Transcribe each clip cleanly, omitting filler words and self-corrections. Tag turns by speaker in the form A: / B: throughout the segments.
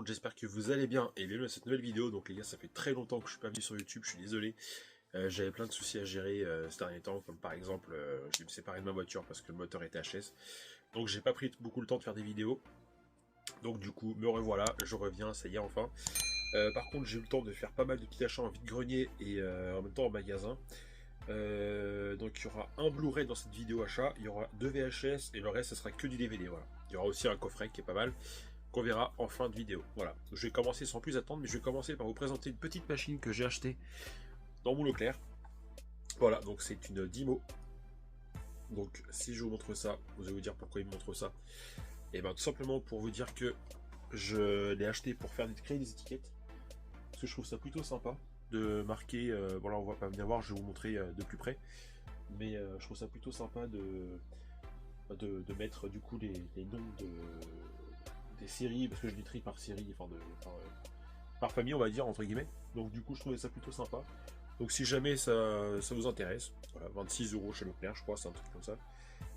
A: monde, j'espère que vous allez bien et bienvenue à cette nouvelle vidéo. Donc les gars, ça fait très longtemps que je suis pas venu sur YouTube, je suis désolé. J'avais plein de soucis à gérer ces derniers temps, comme par exemple, je vais me séparer de ma voiture parce que le moteur était HS. Donc j'ai pas pris beaucoup le temps de faire des vidéos. Donc du coup, me revoilà, je reviens, ça y est enfin. Par contre, j'ai eu le temps de faire pas mal de petits achats en vide-grenier et en même temps en magasin. Donc il y aura un Blu-ray dans cette vidéo achat, il y aura 2 VHS et le reste ce sera que du DVD. Voilà. Il y aura aussi un coffret qui est pas mal, qu'on verra en fin de vidéo. Voilà. Je vais commencer sans plus attendre, mais je vais commencer par vous présenter une petite machine que j'ai achetée dans mon Leclerc. Voilà, donc c'est une Dymo. Donc si je vous montre ça, vous allez vous dire pourquoi il me montre ça. Et bien tout simplement pour vous dire que je l'ai acheté pour créer des étiquettes. Parce que je trouve ça plutôt sympa de marquer, voilà, on va pas bien voir, je vais vous montrer de plus près. Mais je trouve ça plutôt sympa de mettre du coup les noms des séries, parce que je les trie par série, enfin par famille on va dire entre guillemets. Donc du coup je trouvais ça plutôt sympa. Donc si jamais ça vous intéresse, voilà, 26 € chez Leclerc je crois, c'est un truc comme ça.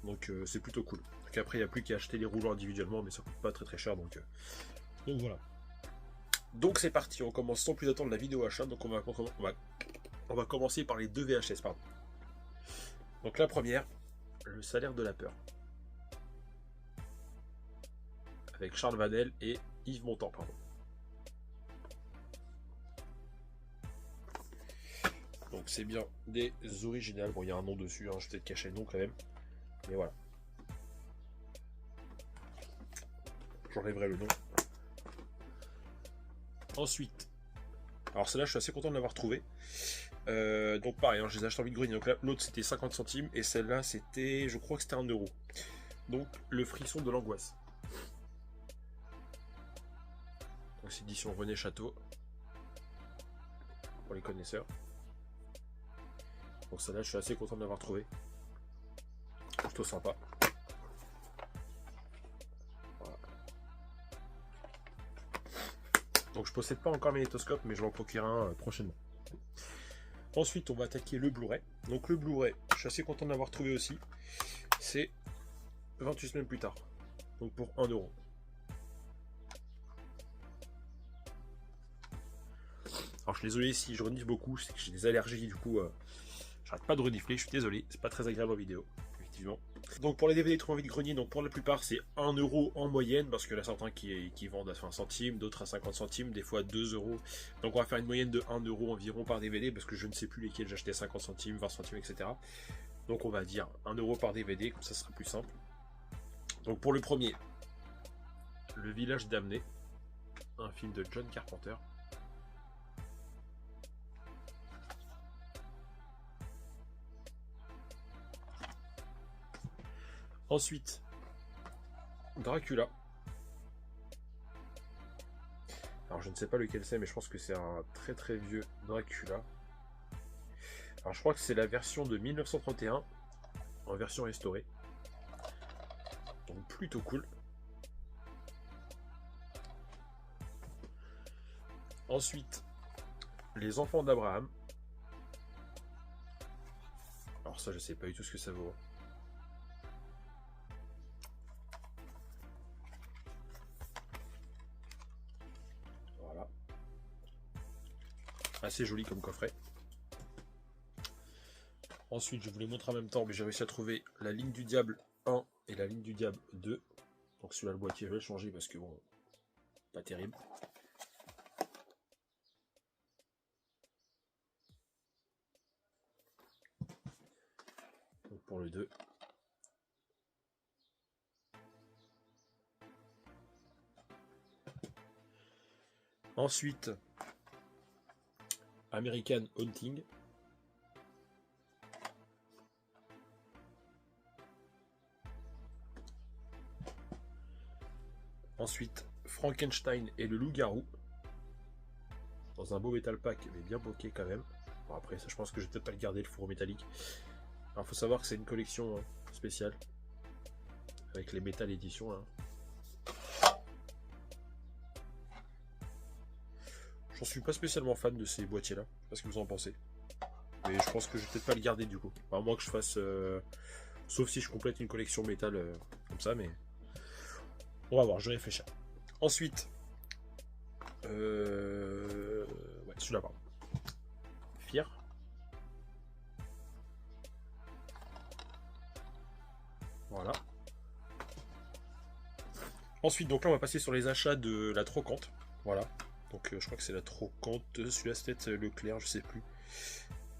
A: Donc c'est plutôt cool. Donc après il n'y a plus qu'à acheter les rouleaux individuellement, mais ça coûte pas très cher, donc voilà. Donc c'est parti, on commence sans plus attendre la vidéo achat. Donc on va commencer par les 2 VHS, pardon. Donc la première, le salaire de la peur, avec Charles Vanel et Yves Montand, pardon. Donc c'est bien des originales. Bon, il y a un nom dessus, hein, je vais peut-être cacher le nom quand même, mais voilà. J'enlèverai le nom. Ensuite, alors celle-là je suis assez content de l'avoir trouvée. Donc pareil, hein, je les ai achetés en vide-grenier. Donc là, l'autre c'était 50 centimes et celle-là c'était, je crois que c'était 1 €. Donc le frisson de l'angoisse. Donc c'est édition René Château pour les connaisseurs. Donc celle-là je suis assez content de l'avoir trouvée. Plutôt sympa. Voilà. Donc je possède pas encore magnétoscope, mais je vais en procurer un prochainement. Ensuite, on va attaquer le Blu-ray. Donc le Blu-ray, je suis assez content de l'avoir trouvé aussi. C'est 28 semaines plus tard. Donc pour 1 €. Alors je suis désolé si je renifle beaucoup, c'est que j'ai des allergies, du coup j'arrête pas de renifler, je suis désolé, c'est pas très agréable en vidéo, effectivement. Donc pour les DVD trouvés en vide-grenier, donc pour la plupart c'est 1 € en moyenne, parce que là certains qui vendent à 20 centimes, d'autres à 50 centimes, des fois 2 €. Donc on va faire une moyenne de 1 € environ par DVD, parce que je ne sais plus lesquels j'achetais 50 centimes, 20 centimes, etc. Donc on va dire 1 € par DVD, comme ça sera plus simple. Donc pour le premier, Le Village damné, un film de John Carpenter. Ensuite, Dracula. Alors je ne sais pas lequel c'est, mais je pense que c'est un très très vieux Dracula. Alors je crois que c'est la version de 1931, en version restaurée. Donc plutôt cool. Ensuite, Les Enfants d'Abraham. Alors ça je sais pas du tout ce que ça vaut. Voilà. Assez joli comme coffret. Ensuite, je vous les montre en même temps, mais j'ai réussi à trouver La Ligne du Diable 1 et La Ligne du Diable 2. Donc celui-là, le boîtier, je vais le changer parce que bon, pas terrible. Donc pour le 2. Ensuite, American Haunting. Ensuite, Frankenstein et le loup-garou. Dans un beau métal pack, mais bien bokeh quand même. Bon, après, ça, je pense que je vais peut-être pas le garder, le fourreau métallique. Alors, il faut savoir que c'est une collection spéciale. Avec les métal éditions. Hein. J'en suis pas spécialement fan de ces boîtiers-là. Je sais pas ce que vous en pensez. Mais je pense que je vais peut-être pas le garder du coup. À moins que je fasse... sauf si je complète une collection métal comme ça, mais... On va voir, je réfléchis. Ensuite, Ouais, celui-là, pardon. Fier. Voilà. Ensuite, donc là, on va passer sur les achats de la Trocante. Voilà. Donc, je crois que c'est la Trocante. Celui-là, c'est peut-être Leclerc, je sais plus.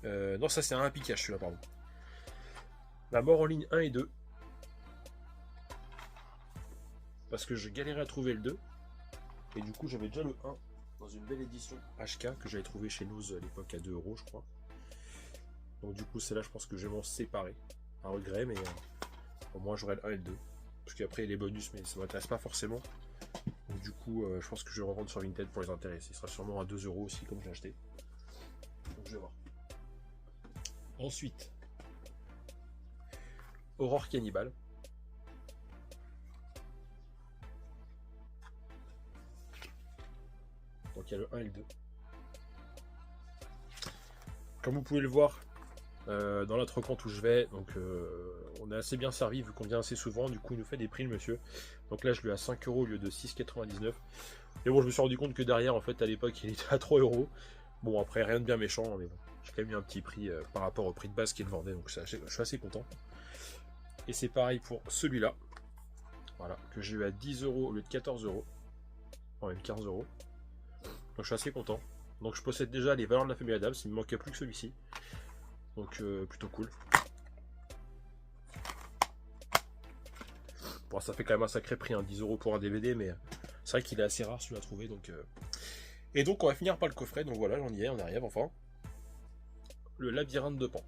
A: Non, ça, c'est un piquage, celui-là, pardon. La mort en ligne 1 et 2. Parce que je galérais à trouver le 2. Et du coup, j'avais déjà le 1 dans une belle édition HK que j'avais trouvé chez nous à l'époque à 2 €, je crois. Donc, du coup, celle-là, je pense que je vais m'en séparer. Un regret, mais au moins, j'aurai le 1 et le 2. Parce qu'après, les bonus, mais ça m'intéresse pas forcément. Donc, du coup, je pense que je vais revendre sur Vinted pour les intéresser. Il sera sûrement à 2 € aussi, comme j'ai acheté. Donc, je vais voir. Ensuite, Aurore Cannibal. Donc il y a le 1 et le 2. Comme vous pouvez le voir, dans la trocante où je vais, donc on est assez bien servi vu qu'on vient assez souvent. Du coup, il nous fait des prix, le monsieur. Donc là, je lui ai à 5 € au lieu de 6,99. Et bon, je me suis rendu compte que derrière, en fait, à l'époque, il était à 3 €. Bon, après, rien de bien méchant, mais bon, j'ai quand même eu un petit prix par rapport au prix de base qu'il vendait. Donc je suis assez content. Et c'est pareil pour celui-là. Voilà, que j'ai eu à 10 € au lieu de 14 €. Enfin, même 15 €. Donc je suis assez content. Donc je possède déjà les valeurs de la famille Adams, il me manquait plus que celui-ci. Donc plutôt cool. Bon, ça fait quand même un sacré prix, hein, 10 € pour un DVD, mais c'est vrai qu'il est assez rare celui à trouver. Donc, Et donc on va finir par le coffret, donc voilà, j'en y ai, on arrive enfin. Le labyrinthe de Pan.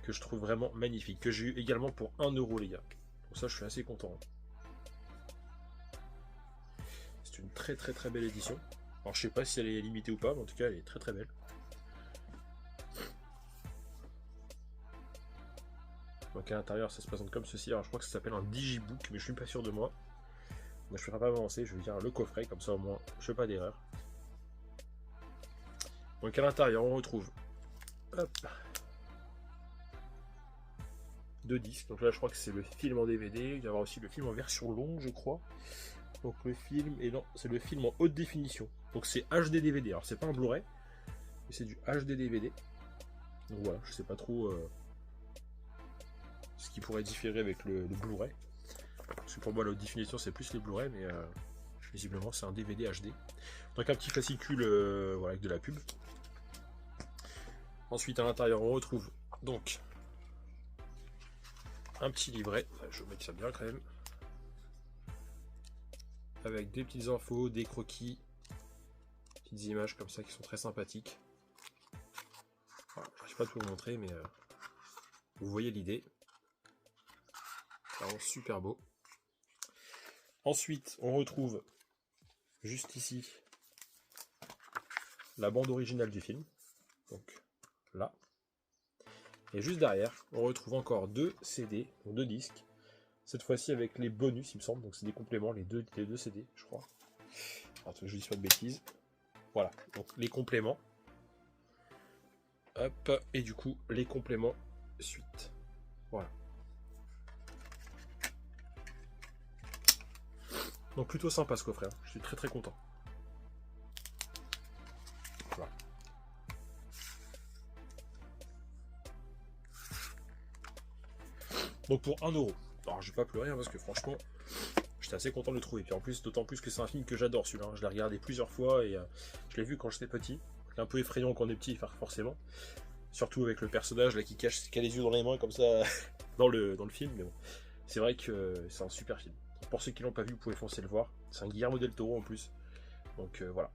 A: Que je trouve vraiment magnifique, que j'ai eu également pour 1 € les gars. Pour ça je suis assez content. C'est une très très très belle édition. Alors je sais pas si elle est limitée ou pas, mais en tout cas elle est très très belle. Donc à l'intérieur ça se présente comme ceci. Alors je crois que ça s'appelle un digibook, mais je suis pas sûr de moi. Donc je ne ferai pas avancer, je vais dire le coffret, comme ça au moins je fais pas d'erreur. Donc à l'intérieur on retrouve hop, 2 disques. Donc là je crois que c'est le film en DVD. Il va y avoir aussi le film en version longue je crois. Donc le film, et non, c'est le film en haute définition. Donc c'est HD DVD. Alors c'est pas un Blu-ray, mais c'est du HD DVD. Donc voilà, je sais pas trop ce qui pourrait différer avec le Blu-ray. Parce que pour moi la haute définition c'est plus les Blu-ray, mais visiblement c'est un DVD HD. Donc un petit fascicule voilà, avec de la pub. Ensuite à l'intérieur on retrouve donc un petit livret. Je vais mettre ça bien quand même. Avec des petites infos, des croquis, petites images comme ça qui sont très sympathiques. Voilà, je n'arrive pas à tout vous montrer, mais vous voyez l'idée. C'est vraiment super beau. Ensuite, on retrouve juste ici la bande originale du film. Donc là. Et juste derrière, on retrouve encore 2 CD, donc 2 disques. Cette fois-ci avec les bonus, il me semble. Donc c'est des compléments, les deux CD, je crois. Alors, je ne dis pas de bêtises. Voilà, donc les compléments. Hop, et du coup, les compléments suite. Voilà. Donc plutôt sympa ce coffret, hein. Je suis très très content. Voilà. Donc pour 1 €. Alors j'ai pas pleuré hein, parce que franchement, j'étais assez content de le trouver. Puis en plus, d'autant plus que c'est un film que j'adore celui-là. Hein. Je l'ai regardé plusieurs fois et je l'ai vu quand j'étais petit. C'est un peu effrayant quand on est petit, forcément. Surtout avec le personnage là qui a les yeux dans les mains comme ça dans le film. Mais bon, c'est vrai que c'est un super film. Donc, pour ceux qui l'ont pas vu, vous pouvez foncer le voir. C'est un Guillermo del Toro en plus. Donc voilà.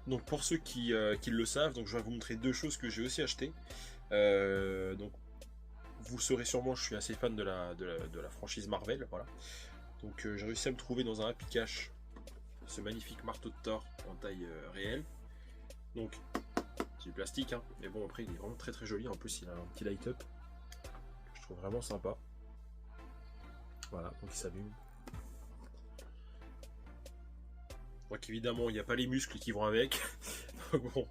A: Donc pour ceux qui le savent, donc je vais vous montrer 2 choses que j'ai aussi achetées. Donc vous le saurez sûrement, je suis assez fan de la franchise Marvel, voilà. Donc j'ai réussi à me trouver dans un Happy Cash ce magnifique marteau de Thor en taille réelle. Donc c'est du plastique, hein, mais bon après il est vraiment très très joli. En plus il a un petit light up que je trouve vraiment sympa. Voilà, donc il s'allume. Donc évidemment il n'y a pas les muscles qui vont avec. Donc bon,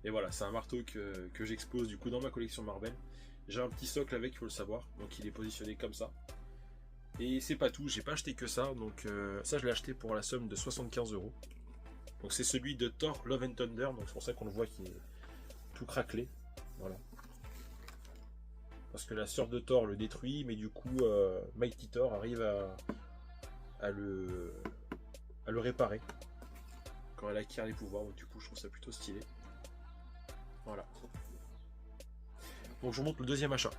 A: et voilà, c'est un marteau que j'expose du coup dans ma collection Marvel. J'ai un petit socle avec, il faut le savoir, donc il est positionné comme ça. Et c'est pas tout, j'ai pas acheté que ça, donc ça je l'ai acheté pour la somme de 75 euros. Donc c'est celui de Thor Love and Thunder, donc c'est pour ça qu'on le voit qui est tout craquelé. Voilà. Parce que la sœur de Thor le détruit, mais du coup Mighty Thor arrive à le réparer quand elle acquiert les pouvoirs, donc du coup je trouve ça plutôt stylé. Voilà. Donc je vous montre le deuxième achat.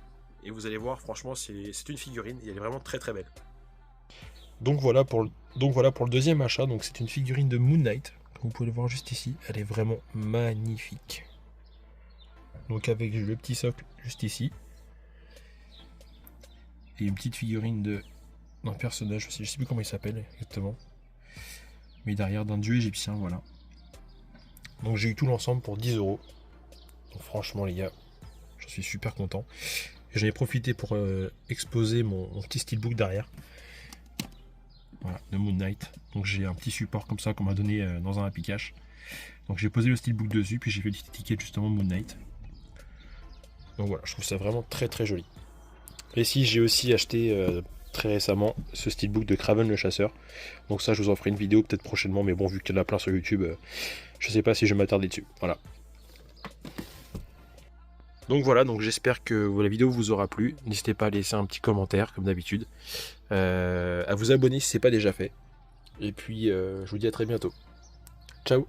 A: Et vous allez voir, franchement, c'est une figurine et elle est vraiment très très belle. Donc voilà pour le deuxième achat. Donc c'est une figurine de Moon Knight. Comme vous pouvez le voir juste ici. Elle est vraiment magnifique. Donc avec le petit socle juste ici. Et une petite figurine d'un personnage aussi. Je sais plus comment il s'appelle exactement. Mais derrière d'un dieu égyptien, voilà. Donc j'ai eu tout l'ensemble pour 10 euros. Donc franchement les gars, j'en suis super content. Et j'en ai profité pour exposer mon petit steelbook derrière. Voilà, de Moon Knight. Donc j'ai un petit support comme ça qu'on m'a donné dans un Happy Cash. Donc j'ai posé le steelbook dessus, puis j'ai fait une petite étiquette justement Moon Knight. Donc voilà, je trouve ça vraiment très très joli. Et si j'ai aussi acheté très récemment ce steelbook de Kraven le chasseur. Donc ça je vous en ferai une vidéo peut-être prochainement, mais bon vu qu'il y en a plein sur YouTube, je sais pas si je vais m'attarder dessus. Voilà. Donc voilà, donc j'espère que la vidéo vous aura plu. N'hésitez pas à laisser un petit commentaire comme d'habitude. À vous abonner si ce n'est pas déjà fait. Et puis je vous dis à très bientôt. Ciao.